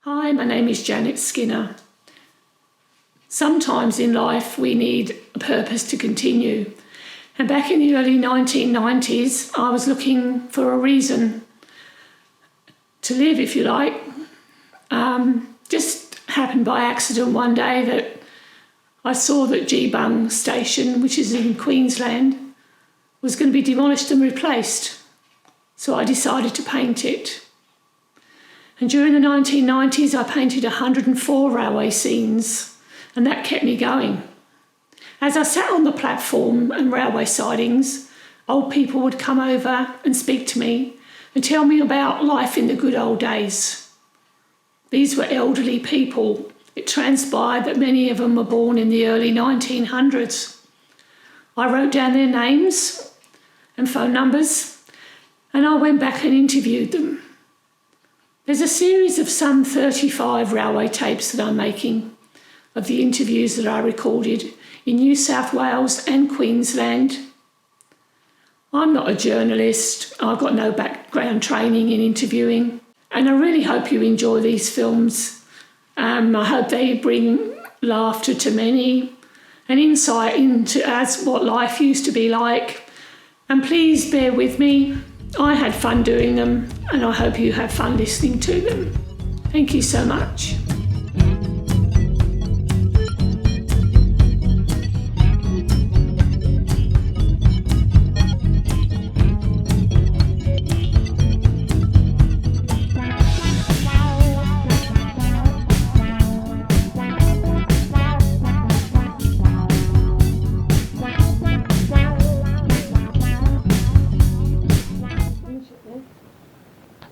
Hi, my name is Janet Skinner. Sometimes in life we need a purpose to continue. And back in the early 1990s, I was looking for a reason to live, if you like. Just happened by accident one day that I saw that Geebung station, which is in Queensland, was going to be demolished and replaced. So I decided to paint it. And during the 1990s, I painted 104 railway scenes, and that kept me going. As I sat on the platform and railway sidings, old people would come over and speak to me and tell me about life in the good old days. These were elderly people. It transpired that many of them were born in the early 1900s. I wrote down their names and phone numbers, and I went back and interviewed them. There's a series of some 35 railway tapes that I'm making of the interviews that I recorded in New South Wales and Queensland. I'm not a journalist. I've got no background training in interviewing, and I really hope you enjoy these films. I hope they bring laughter to many and insight into what life used to be like. And please bear with me. I had fun doing them, and I hope you have fun listening to them. Thank you so much.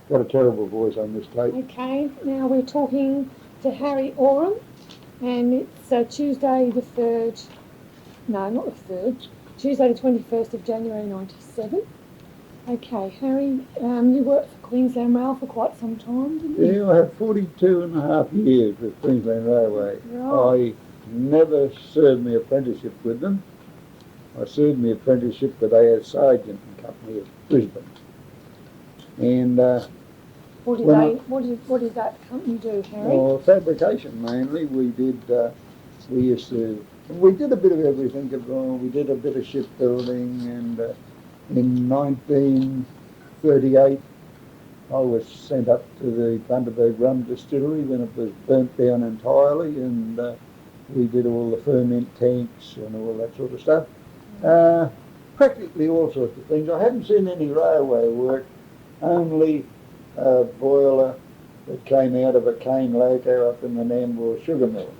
Got a terrible voice on this tape. Okay, now we're talking to Harry Oram, and it's Tuesday the 3rd, no, not the 3rd, Tuesday the 21st of January 97. Okay, Harry, you worked for Queensland Rail for quite some time, didn't you? Yeah, I had 42 and a half years with Queensland Railway. Right. I never served my apprenticeship with them. I served my apprenticeship with A.S. Sargent and Company of Brisbane. And What did that company do, Harry? well, fabrication mainly. We did a bit of everything. We did a bit of shipbuilding, and in 1938 I was sent up to the Bundaberg Rum Distillery when it was burnt down entirely, and we did all the ferment tanks and all that sort of stuff. Practically all sorts of things. I haven't seen any railway work, only a boiler that came out of a cane loco up in the Nambour sugar mill.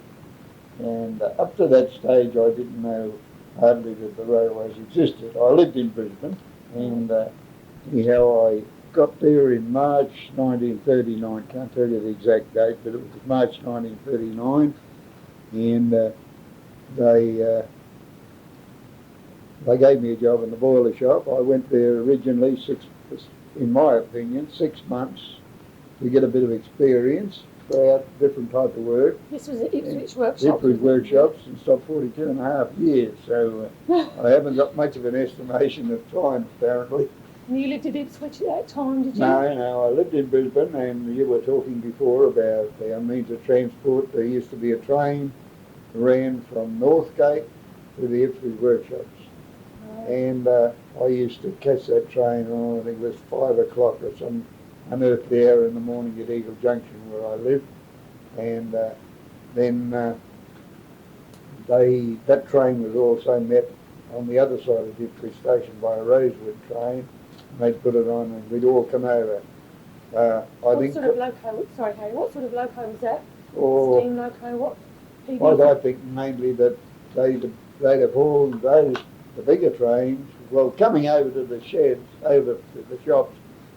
And up to that stage I didn't know hardly that the railways existed. I lived in Brisbane, and anyhow I got there in March 1939. Can't tell you the exact date, but it was March 1939, and they gave me a job in the boiler shop. I went there originally in my opinion, 6 months to get a bit of experience, try out different type of work. This was at Ipswich Workshops. Ipswich Workshops, and stopped 42 and a half years, so I haven't got much of an estimation of time, apparently. And you lived at Ipswich at that time, did you? No, I lived in Brisbane, and you were talking before about our means of transport. There used to be a train ran from Northgate to the Ipswich Workshops. And I used to catch that train on, I think it was 5 o'clock or some unearthly hour in the morning at Eagle Junction where I lived. And then that train was also met on the other side of Ipswich Station by a Rosewood train, and they'd put it on and we'd all come over. What sort of loco was that? Steam loco, what? Well, I think mainly that they'd have hauled the bigger trains, well, coming over to the sheds, over to the shops,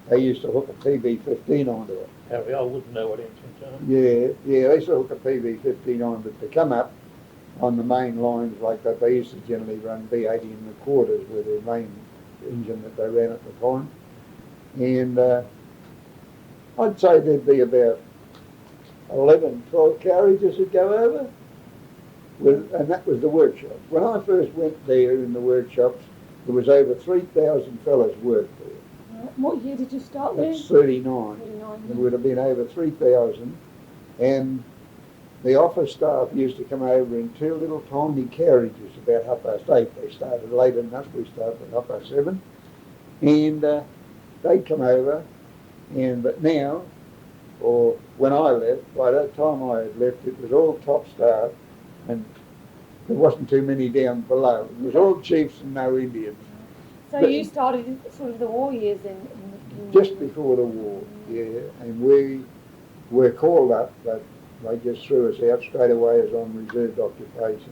they used to hook a PB-15 onto it. Harry, I wouldn't know what engines are. Yeah, they used to hook a PB-15 on, but to come up on the main lines like that, they used to generally run B-80 in the quarters with their main engine that they ran at the time. And I'd say there'd be about 11, 12 carriages that go over. And that was the workshop. When I first went there in the workshops, there was over 3,000 fellas worked there. What year did you start there? That's 39. There would have been over 3,000, And the office staff used to come over in two little tiny carriages about 8:30. They started later than us. We started at 7:30. And they'd come over. But now, or when I left, by that time I had left, it was all top staff, and there wasn't too many down below. It was all chiefs and no Indians. So you started in sort of the war years then? Just before the war, yeah. And we were called up, but they just threw us out straight away as on reserved occupation.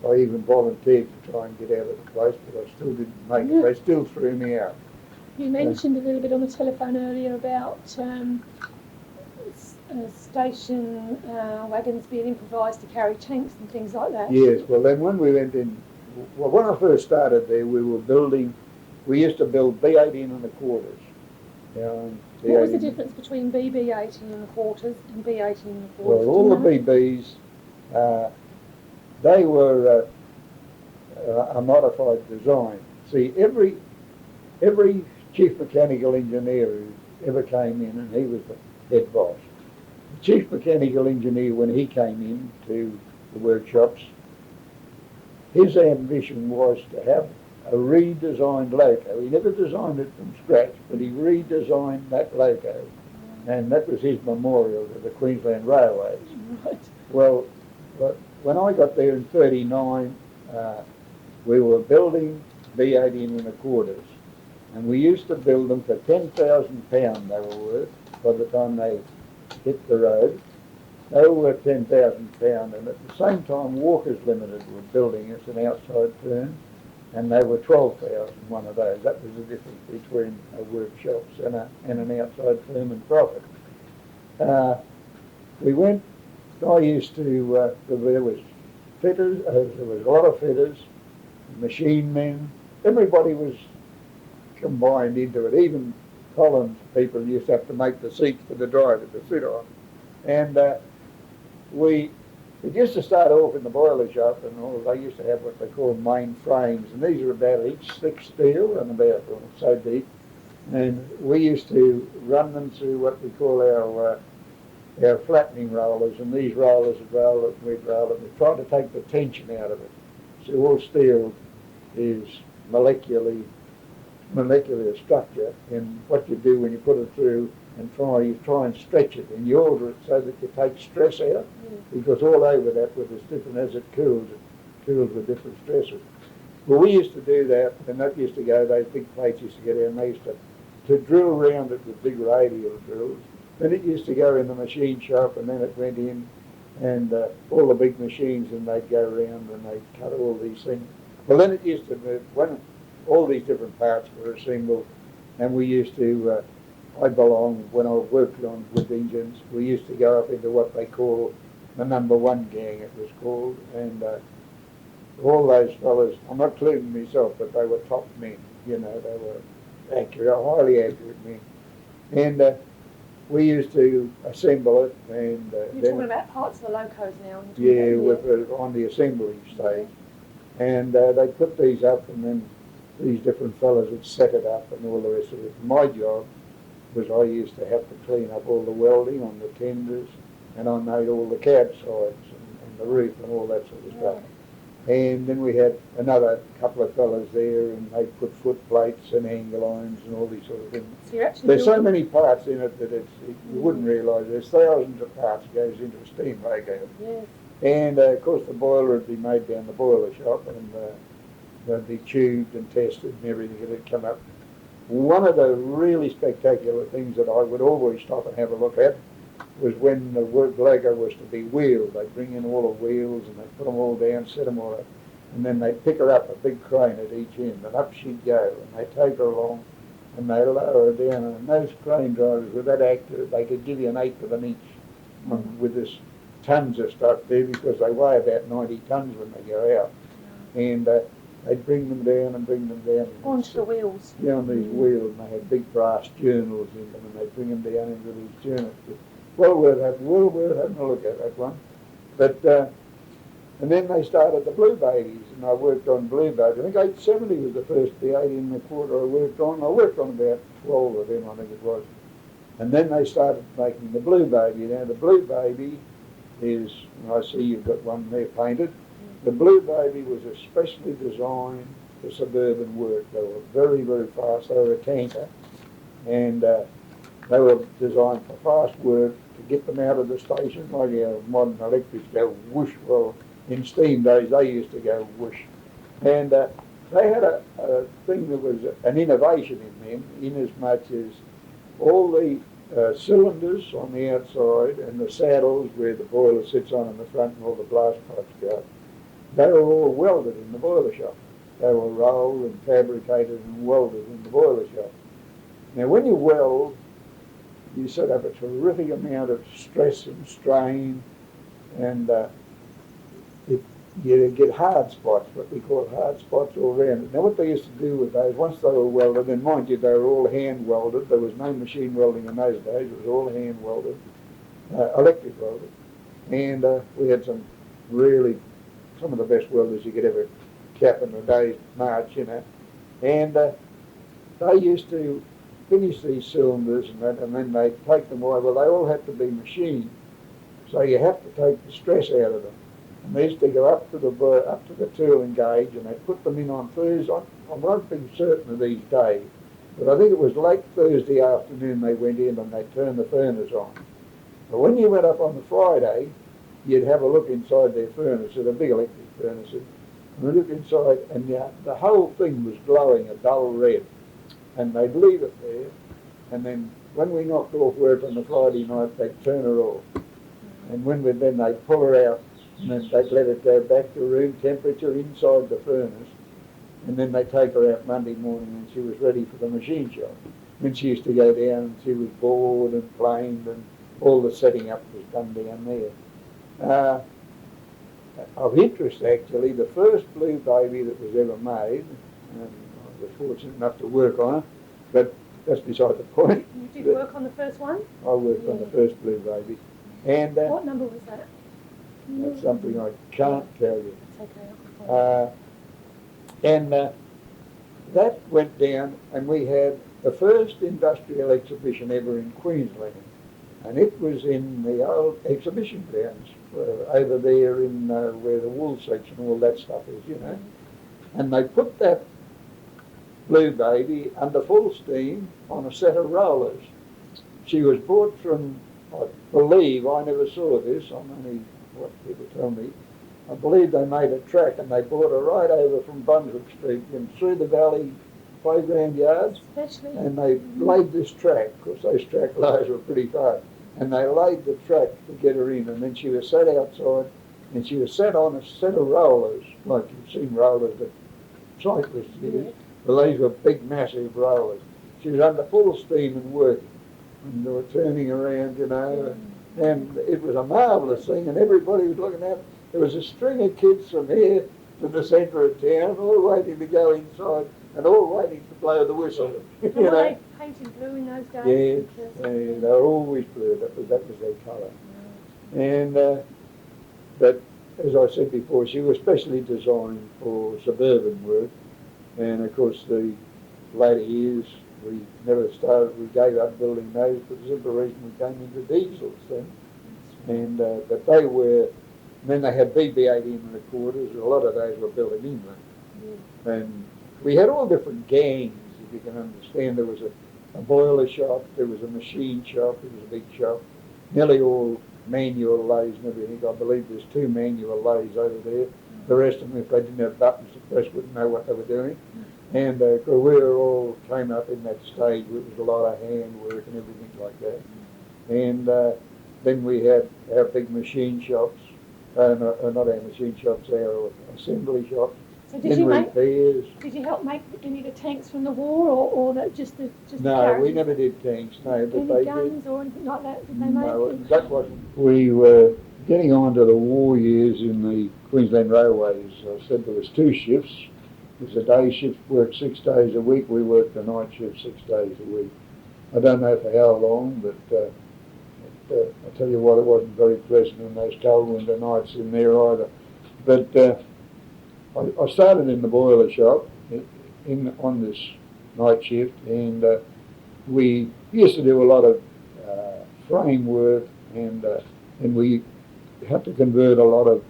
I even volunteered to try and get out of the place, but I still didn't make it. They still threw me out. You mentioned a little bit on the telephone earlier about station wagons being improvised to carry tanks and things like that. Yes, well then when we went in, well when I first started there we used to build B18 and the quarters. What was the difference between BB18 and the quarters and B18 and the quarters? Well, all the BBs, they were a modified design. See, every chief mechanical engineer who ever came in, and he was the head boss. The chief mechanical engineer, when he came in to the workshops, his ambition was to have a redesigned loco. He never designed it from scratch, but he redesigned that loco. And that was his memorial to the Queensland Railways. Right. Well, when I got there in 39, we were building B18 and the quarters. And we used to build them for £10,000 they were worth by the time they hit the road. They were worth £10,000, and at the same time Walkers Limited were building us an outside firm, and they were 12,000, one of those. That was the difference between a workshops and an outside firm and profit. I used to, there was fitters, there was a lot of fitters, machine men, everybody was combined into it. Even Collins people used to have to make the seats for the driver to sit on. And it used to start off in the boiler shop, and they used to have what they call main frames, and these are about each thick steel and about so deep. And we used to run them through what we call our flattening rollers, and these rollers would roll it, and we'd roll it. We'd try to take the tension out of it. So all steel is molecular structure, and what you do when you put it through and you try and stretch it, and you alter it so that you take stress out, because all over that, with as different as it cools with different stresses. Well, we used to do that, and that used to go, those big plates used to get in, and they used to drill around it with big radial drills. Then it used to go in the machine shop, and then it went in, and all the big machines, and they'd go around and they'd cut all these things. Well, then it used to move, when all these different parts were assembled, and we used to, when I worked on with engines, we used to go up into what they call the number one gang, it was called, and all those fellas, I'm not including myself, but they were top men, they were accurate, highly accurate men. And we used to assemble it, and you're talking about parts of the locos now. On the assembly stage. And they put these up, and then these different fellas would set it up and all the rest of it. My job was I used to have to clean up all the welding on the tenders, and I made all the cab sides and the roof and all that sort of stuff. And then we had another couple of fellas there, and they put foot plates and angle irons and all these sort of things. So there's so many parts in it that you wouldn't realise. There's thousands of parts goes into a steam loco. Yes. And of course the boiler would be made down the boiler shop, and they'd be tubed and tested and everything that had come up. One of the really spectacular things that I would always stop and have a look at was when the loco was to be wheeled. They'd bring in all the wheels, and they'd put them all down, set them all up, and then they'd pick her up a big crane at each end, and up she'd go, and they'd take her along, and they'd lower her down, and those crane drivers were that accurate, they could give you an eighth of an inch with this tons of stuff there, because they weigh about 90 tons when they go out. And they'd bring them down and bring them down. Onto the wheels. Yeah, on these wheels, and they had big brass journals in them, and they'd bring them down into these journals. Well worth having a look at that one. But, and then they started the Blue Babies, and I worked on Blue Babies. I think 870 was the first B18 and a quarter I worked on. I worked on about 12 of them, I think it was. And then they started making the Blue Baby. Now the Blue Baby is, I see you've got one there painted. The Blue Baby was especially designed for suburban work. They were very, very fast. They were a tanker, and they were designed for fast work to get them out of the station, like our modern electrics go whoosh. Well, in steam days, they used to go whoosh. And they had a thing that was an innovation in them, in as much as all the cylinders on the outside and the saddles where the boiler sits on in the front and all the blast pipes go, they were all welded in the boiler shop. They were rolled and fabricated and welded in the boiler shop. Now when you weld, you set up a terrific amount of stress and strain, and you get hard spots, what we call hard spots all around it. Now what they used to do with those, once they were welded, and mind you, they were all hand welded, there was no machine welding in those days, it was all hand welded, electric welded. And we had some of the best welders you could ever cap in a day's march, you know. And they used to finish these cylinders and then they'd take them away. Well, they all had to be machined, so you have to take the stress out of them. And they used to go up to the tooling gauge, and they put them in on Thursday. I won't be certain of these days, but I think it was late Thursday afternoon they went in and they turned the furnace on. But when you went up on the Friday, you'd have a look inside their furnace, they're big electric furnaces, and you look inside, and the whole thing was glowing a dull red. And they'd leave it there, and then when we knocked off work on the Friday night, they'd turn her off. And then they'd pull her out, and then they'd let it go back to room temperature inside the furnace, and then they'd take her out Monday morning and she was ready for the machine shop. Then she used to go down and she was bored and planed, and all the setting up was done down there. Of interest, actually, the first Blue Baby that was ever made, and I was fortunate enough to work on it, but that's beside the point. You did work on the first one? I worked on the first Blue Baby. And what number was that? that's something I can't tell you. It's okay. And that went down, and we had the first industrial exhibition ever in Queensland, and it was in the old exhibition grounds over there in where the wool section, all that stuff is, you know. And they put that Blue Baby under full steam on a set of rollers. She was brought from, I believe, I never saw this, I'm only what people tell me, I believe they made a track and they brought her right over from Brunswick Street and through the valley playground yards. Especially. And they laid this track, because those track lines were pretty fast, and they laid the track to get her in, and then she was sat outside, and she was sat on a set of rollers, like you've seen rollers that cyclists use. Well, these were big, massive rollers. She was under full steam and working, and they were turning around, you know, and it was a marvellous thing, and everybody was looking at it. There was a string of kids from here to the centre of town, all waiting to go inside, and all waiting to blow the whistle. You Were know? they painted blue in those days? Yes, they were always blue. That was their colour. And but as I said before, she was specially designed for suburban work. And of course, the later years we gave up building those for the simple reason we came into diesels then. And but they were. And then they had BB-18 recorders. A lot of those were built in England. And we had all different gangs, if you can understand. There was a boiler shop, there was a machine shop, it was a big shop, nearly all manual lathes and everything. I believe there's 2 manual lathes over there. The rest of them, if they didn't have buttons to press, wouldn't know what they were doing. And we all came up in that stage where it was a lot of hand work and everything like that. And then we had our big machine shops, not our machine shops, our assembly shops. So Did you help make any of the tanks from the war, or that just the No, carriages? we never did tanks. No, but Any they guns did. or anything like that? Did they make? No, that wasn't. We were getting on to the war years in the Queensland Railways. I said there was 2 shifts. It was a day shift, worked 6 days a week. We worked a night shift 6 days a week. I don't know for how long, but I tell you what, it wasn't very pleasant in those cold winter nights in there either. But I started in the boiler shop on this night shift, and we used to do a lot of framework, and we had to convert a lot of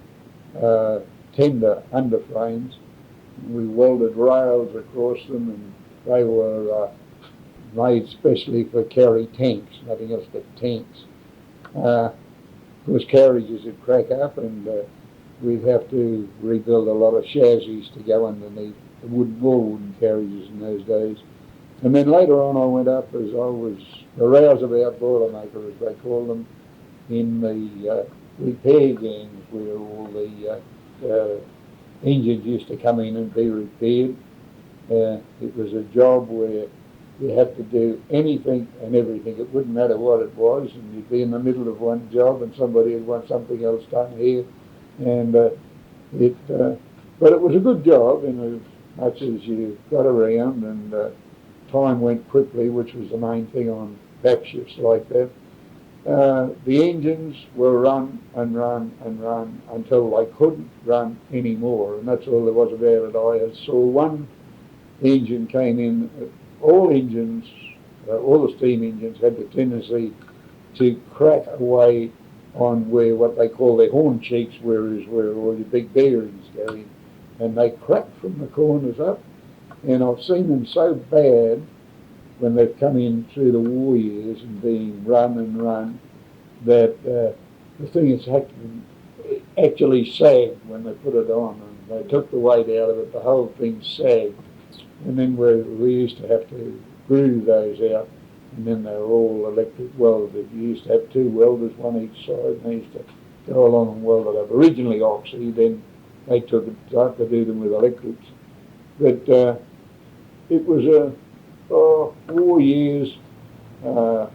tender underframes. We welded rails across them, and they were made specially for carry tanks, nothing else but tanks. Of course, carriages would crack up, and we'd have to rebuild a lot of chassis to go underneath the wooden carriages in those days. And then later on I went up as I was the rouseabout boilermaker, as they call them, in the repair gangs where all the engines used to come in and be repaired. It was a job where you had to do anything and everything. It wouldn't matter what it was, and you'd be in the middle of one job and somebody would want something else done here. And but it was a good job in as much as you got around, and time went quickly, which was the main thing on back shifts like that. The engines were run and run and run until they couldn't run anymore, and that's all there was about it. I saw one engine came in. All engines, all the steam engines had the tendency to crack away on where what they call their horn cheeks, where all your big bearings go in, and they cracked from the corners up. And I've seen them so bad when they've come in through the war years and been run and run that the thing is actually sagged when they put it on, and they took the weight out of it. The whole thing sagged, and then we used to have to groove those out, and then they were all electric welded. You used to have two welders, one each side, and they used to go along and weld it up. Originally oxy, then they took it to do them with electrics. But it was war years. A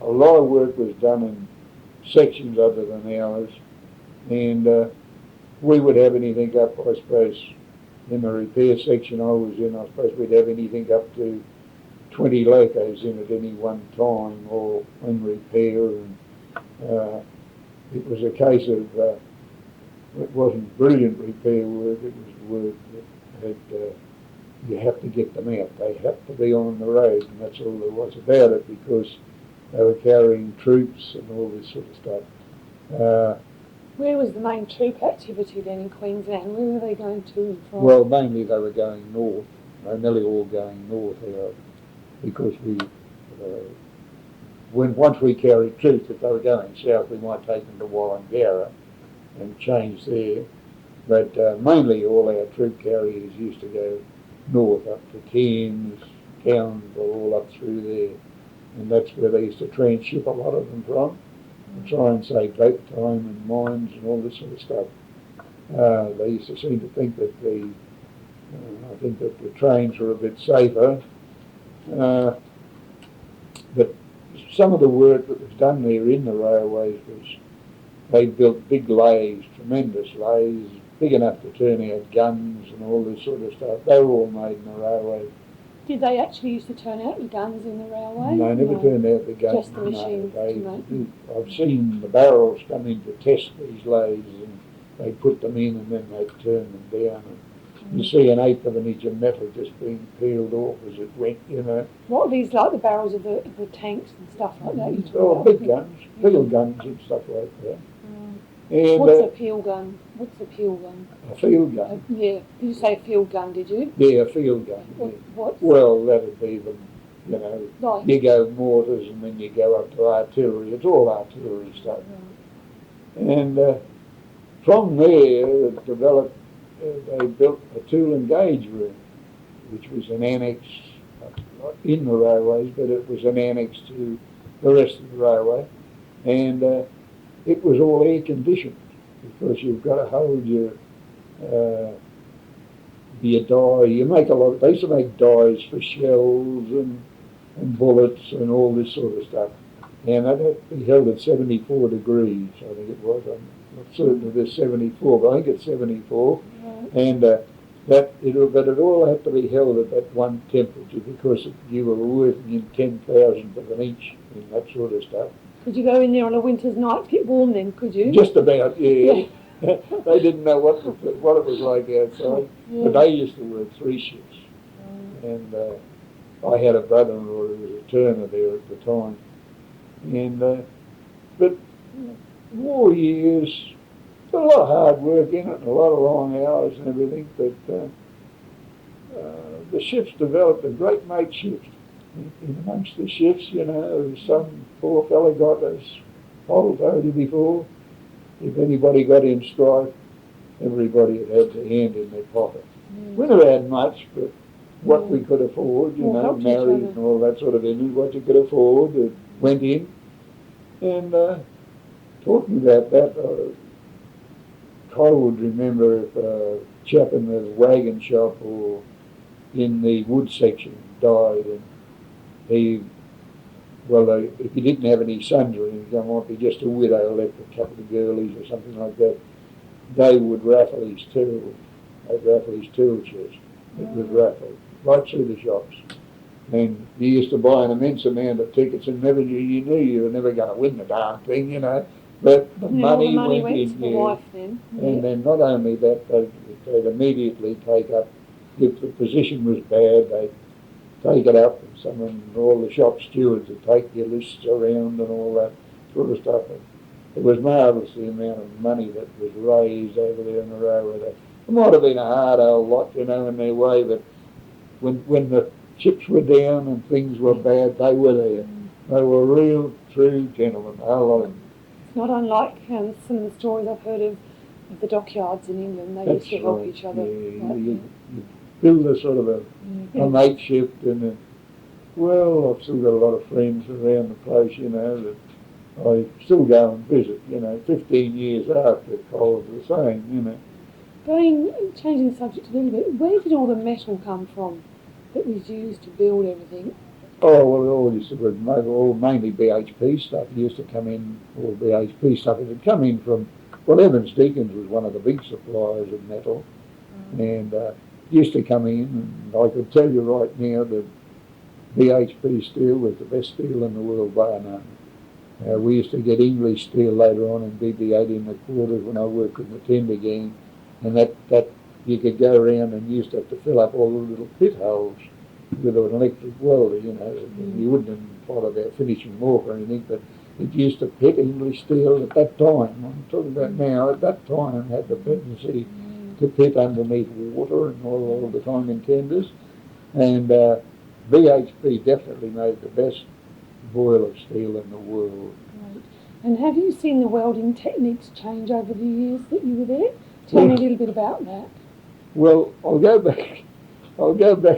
lot of work was done in sections other than ours, and we would have anything up, I suppose, in the repair section I was in, I suppose we'd have anything up to 20 locos in at any one time, or in repair, and it was a case of, it wasn't brilliant repair work, it was work that had, you have to get them out. They have to be on the road, and that's all there was about it, because they were carrying troops and all this sort of stuff. Where was the main troop activity then in Queensland? Where were they going to and from? Well, mainly they were going north. They were nearly all going north because once we carried troops, if they were going south, we might take them to Wallangarra and change there. But mainly all our troop carriers used to go north up to Cairns, Townsville, all up through there. And that's where they used to transship a lot of them from, and try and save boat time and mines and all this sort of stuff. They used to seem to think that I think that the trains were a bit safer. But some of the work that was done there in the railways was, they built big lathes, tremendous lathes, big enough to turn out guns and all this sort of stuff. They were all made in the railways. Did they actually used to turn out the guns in the railway? No, never turned out the guns. Just the machines to make. I've seen the barrels come in to test these lathes, and they put them in and then they turn them down. And you see an eighth of an inch of metal just being peeled off as it went, you know. What are these like, the barrels of the tanks and stuff like that? You talk about? Big guns, field guns and stuff like that. And, what's a peel gun? What's a peel gun? A field gun. Yeah. Did you say field gun, did you? Yeah, a field gun. What? Well, that'd be the, you know, like, you go mortars and then you go up to artillery. It's all artillery stuff. Right. And from there, it developed, they built a tool and gauge room, which was an annex, not in the railways, but it was an annex to the rest of the railway. And it was all air conditioned, because you've got to hold your die. You make a lot. They used to make dies for shells and bullets and all this sort of stuff, and that had to be held at 74 degrees. I think it was. I'm not certain if it's 74, but I think it's 74. Right. And but it all had to be held at that one temperature, because you were working in 10,000th of an inch in that sort of stuff. Could you go in there on a winter's night to get warm then, could you? Just about, yeah. They didn't know what it was like outside. Yeah. But they used to work 3 shifts. And I had a brother-in-law who was a turner there at the time. And But war years, a lot of hard work in it, and a lot of long hours and everything, but the ships developed a great mateship in amongst the ships, you know. Some poor fellow got, as Paul told you before, if anybody got in strife, everybody had had a hand in their pocket. We never had much, but what we could afford, you know, married and all that sort of thing, what you could afford, it went in. And talking about that, I would remember if a chap in the wagon shop or in the wood section died, and if he didn't have any sons or anything, it might be just a widow left a couple of girlies or something like that, they would raffle his tool. They'd raffle his tool chest. It was raffled right through the shops. And you used to buy an immense amount of tickets, and never you knew you were never going to win the darn thing, you know. But the money went in, for life then. And then not only that, they'd immediately take up, if the position was bad, they'd take it up, and all the shop stewards would take your lists around and all that sort of stuff. And it was marvellous the amount of money that was raised over there in the railway. It might have been a hard old lot, you know, in their way, but when the ships were down and things were bad, they were there. They were real, true gentlemen, a whole lot of them. It's not unlike some of the stories I've heard of the dockyards in England. They used to help each other. Yeah, you build a sort of a mateship, and well, I've still got a lot of friends around the place, you know, that I still go and visit, you know, 15 years after Coles the same, you know. Changing the subject a little bit, where did all the metal come from that was used to build everything? Oh, well, it all used to be mainly BHP stuff. It used to come in, all BHP stuff. It had come in from, well, Evans Deacons was one of the big suppliers of metal, and it used to come in, and I could tell you right now that BHP steel was the best steel in the world, bar none. We used to get English steel later on in BB-8 in the quarters when I worked in the timber gang, and that you could go around and you used to have to fill up all the little pit holes with an electric welder, you know. You wouldn't have thought about finishing mortar or anything, but it used to pit English steel at that time. I'm talking about now, at that time had the tendency to pit underneath water and all the time in tenders, and BHP definitely made the best boiler steel in the world. Right. And have you seen the welding techniques change over the years that you were there? Tell me a little bit about that. Well, I'll go back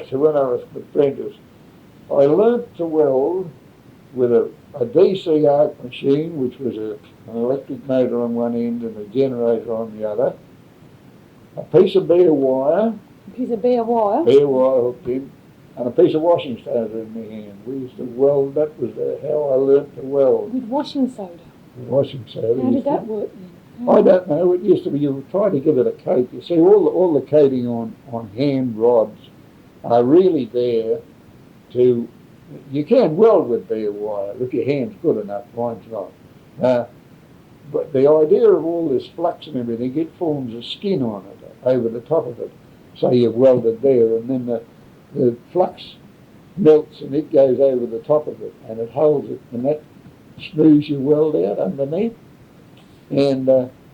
to when I was an apprentice. I learnt to weld with a DC arc machine, which was an electric motor on one end and a generator on the other. A piece of bare wire. A piece of bare wire? Bare wire hooked in. And a piece of washing soda in my hand. We used to weld. That was how I learnt to weld. With washing soda? Washing soda. How did that work then? I don't know. It used to be, you would try to give it a coat. You see, all the coating on hand rods are really there to, you can weld with bare wire if your hand's good enough. Mine's not. But the idea of all this flux and everything, it forms a skin on it, over the top of it. So you've welded there, and then the flux melts and it goes over the top of it, and it holds it, and that smooths your weld out underneath. And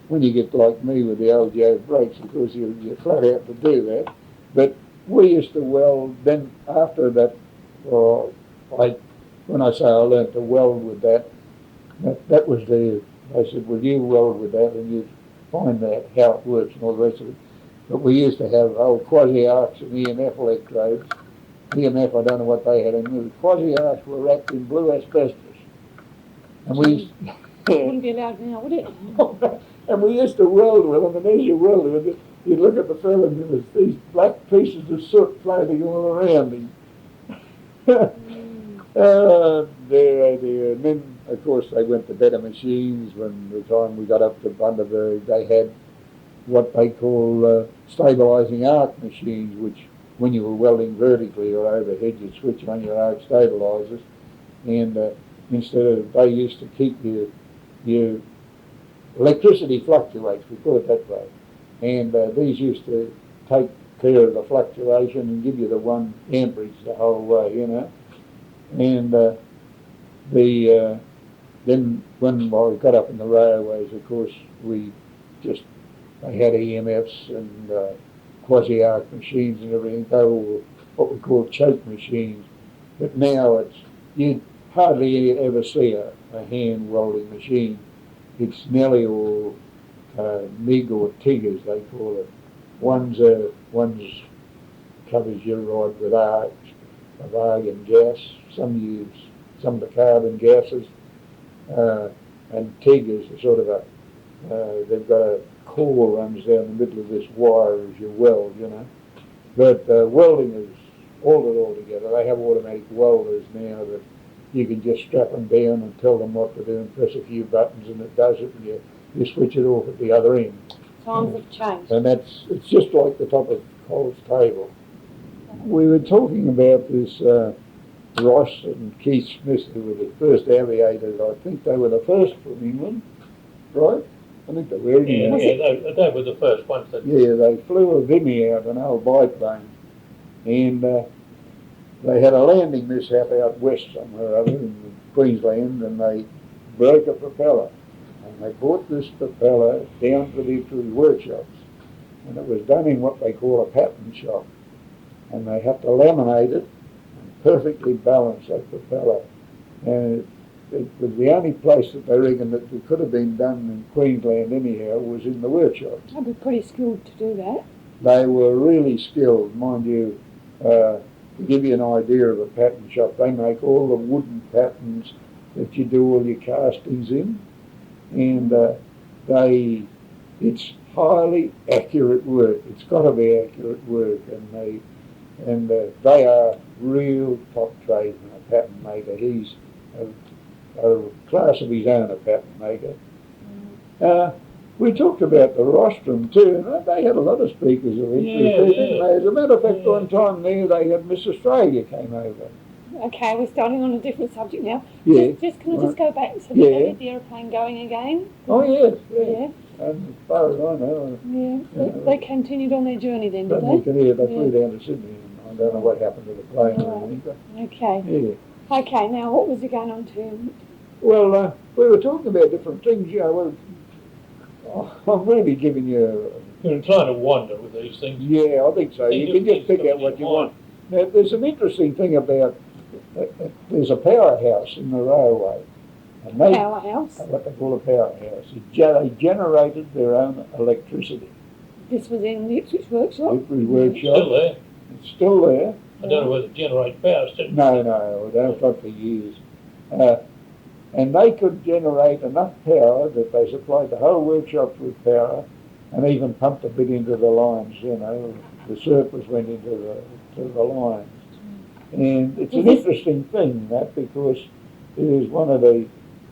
when you get like me with the old Joe brakes, of course you're flat out to do that. But we used to weld, then after that, when I say I learnt to weld with that was they said, well, you weld with that and you find out how it works and all the rest of it. But we used to have old quasi-arcs and EMF electrodes. EMF, I don't know what they had in them. The quasi-arcs were wrapped in blue asbestos. And we wouldn't be allowed now, would it? And we used to weld with them, and as you welded with it, you'd look at the fellow and there was these black pieces of soot floating all around him. Oh, dear. And then, of course, they went to better machines. When the time we got up to Bundaberg, they had what they call stabilising arc machines, which when you were welding vertically or overhead, you'd switch on your arc stabilisers, and instead of, they used to keep your electricity fluctuates, we put it that way, and these used to take care of the fluctuation and give you the 1 amperage the whole way, you know. And then when I got up in the railways, of course, they had EMFs and quasi-arc machines and everything. They were what we call choke machines. But now you hardly ever see a hand welding machine. It's nearly all MIG or TIG, as they call it. One's covers your rod with argon gas. Some use some of the carbon gases, and TIG is a sort of they've got a core runs down the middle of this wire as you weld, you know. But welding is all together. They have automatic welders now that you can just strap them down and tell them what to do and press a few buttons and it does it, and you switch it off at the other end. Times have changed. And it's just like the top of Cole's table. We were talking about this Ross and Keith Smith, who were the first aviators. I think they were the first from England, right? I think they were. They were the first ones that... Yeah, they flew a Vimy out, an old biplane, and they had a landing mishap out west somewhere over in Queensland, and they broke a propeller. And they brought this propeller down to the Ipswich Workshops, and it was done in what they call a pattern shop. And they had to laminate it and perfectly balance that propeller. And it was the only place that they reckoned that it could have been done in Queensland anyhow was in the workshops. I'd be pretty skilled to do that. They were really skilled, mind you. To give you an idea of a pattern shop, they make all the wooden patterns that you do all your castings in, and it's highly accurate work. It's got to be accurate work, and they are real top tradesmen, a pattern maker. He's a class of his own, a pattern maker. We talked about the rostrum too, and they had a lot of speakers of interest, didn't they? As a matter of fact, one time there they had Miss Australia came over. Okay, we're starting on a different subject now. Yeah. Can I just go back to the aeroplane going again? Oh yes, Yeah. And as far as I know, They continued on their journey then, did they they? flew down to Sydney, and I don't know what happened to the plane or anything. But, Okay. yeah. Okay, now what was you going on to? Well, we were talking about different things. You know, I'm really giving you. You're trying to wander with these things. Yeah, I think so. You can just pick out what you want. Now, there's an interesting thing about. There's a powerhouse in the railway. And Powerhouse? What they call a powerhouse. They generated their own electricity. This was in the Ipswich Workshop? Ipswich Workshop. Still there. It's still there. I don't know whether it generates power still. No, they've got for years. And they could generate enough power that they supplied the whole workshop with power and even pumped a bit into the lines, you know. The surplus went into the lines. And it's an interesting thing, that, because it is one of the,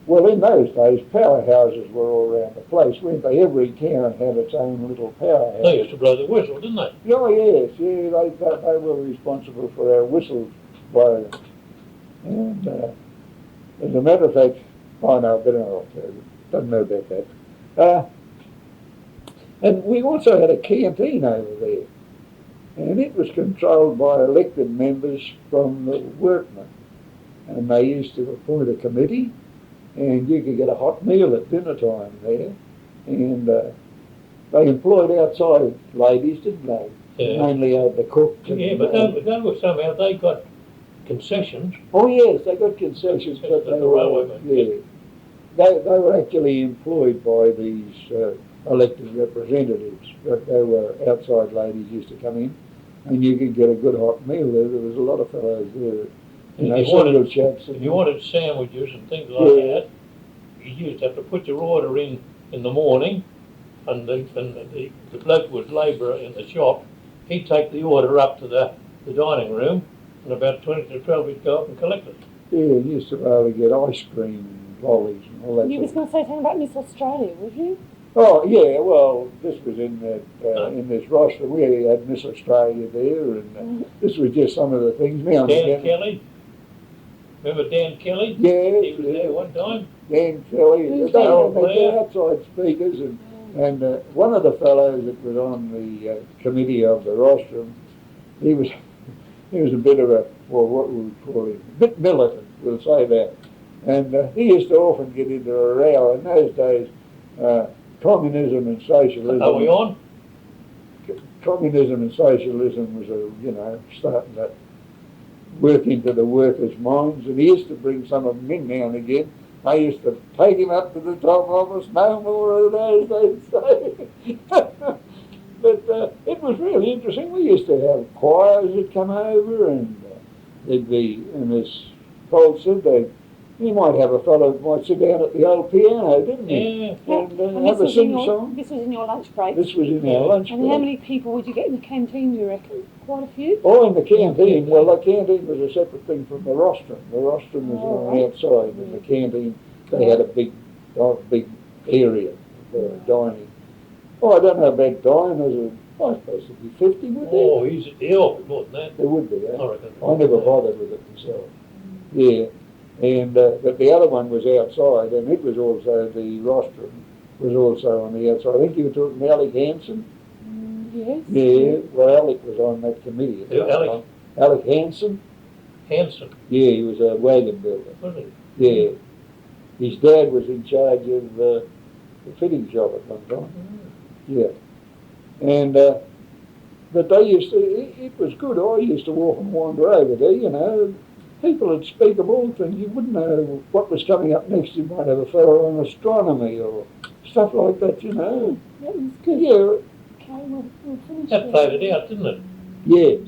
well, in those days, powerhouses were all around the place, weren't they? Every town had its own little powerhouse. They used to blow the whistle, didn't they? Oh, yes, yeah, they were responsible for our whistles blowing. And as a matter of fact, I know a bit of it, doesn't know about that. And we also had a canteen over there. And it was controlled by elected members from the workmen. And they used to appoint a committee, and you could get a hot meal at dinner time there. And they employed outside ladies, didn't they? Yeah. Mainly the cook. Yeah, but they were somehow, they got concessions. Oh yes, they got concessions, but they were, they were actually employed by these elected representatives, but they were outside ladies used to come in, and you could get a good hot meal there. There was a lot of fellows there. If you wanted sandwiches and things like that, you used to have to put your order in the morning, and the bloke was labourer in the shop. He'd take the order up to the dining room, and about 20 to 12 he'd go up and collect it. Yeah, you used to be able to get ice cream and lollies and all that. You was going to say something about Miss Australia, was you? Oh yeah, well, this was in this roster. We had Miss Australia there, and this was just some of the things. Now Dan Kelly, remember Dan Kelly? Yeah, he was there one time. Dan Kelly. They were outside speakers, and one of the fellows that was on the committee of the rostrum, he was a bit of a, well, what we would call him, a bit militant. We'll say that. And he used to often get into a row. In those days, communism and socialism. Are we on? Communism and socialism was, starting to work into the workers' minds. And he used to bring some of them in now and again. I used to take him up to the top office. No more of those, they'd say. But it was really interesting. We used to have choirs that come over, and there'd be, and as Paul said, you might have a fellow that might sit down at the old piano, didn't he? Yeah. And have a sing-song. This was in your lunch break. This was in our lunch break. And how many people would you get in the canteen, do you reckon? Quite a few? Oh, in the canteen. Well, the canteen was a separate thing from the rostrum. The rostrum was on the outside. In the canteen, they had a big area for dining. Oh, I don't know about dining. I suppose it'd be 50, would there? Oh, easy. Yeah, more than that. There would be, eh? I reckon. I never bothered with it myself. Yeah. And but the other one was outside, and it was also, the rostrum was also on the outside. I think you were talking Alec Hansen. Yes. Yeah, well, Alec was on that committee. Who, Alec? Alec Hansen. Hanson. Yeah, he was a wagon builder. Was he? Yeah. His dad was in charge of the fitting shop at one time. Yeah. And but they used to, it was good. I used to walk and wander over there, People would speak of all things. You wouldn't know what was coming up next. You might have a fellow on astronomy or stuff like that, That was good. Yeah. Okay, we'll finish That played it out, didn't it? Yes.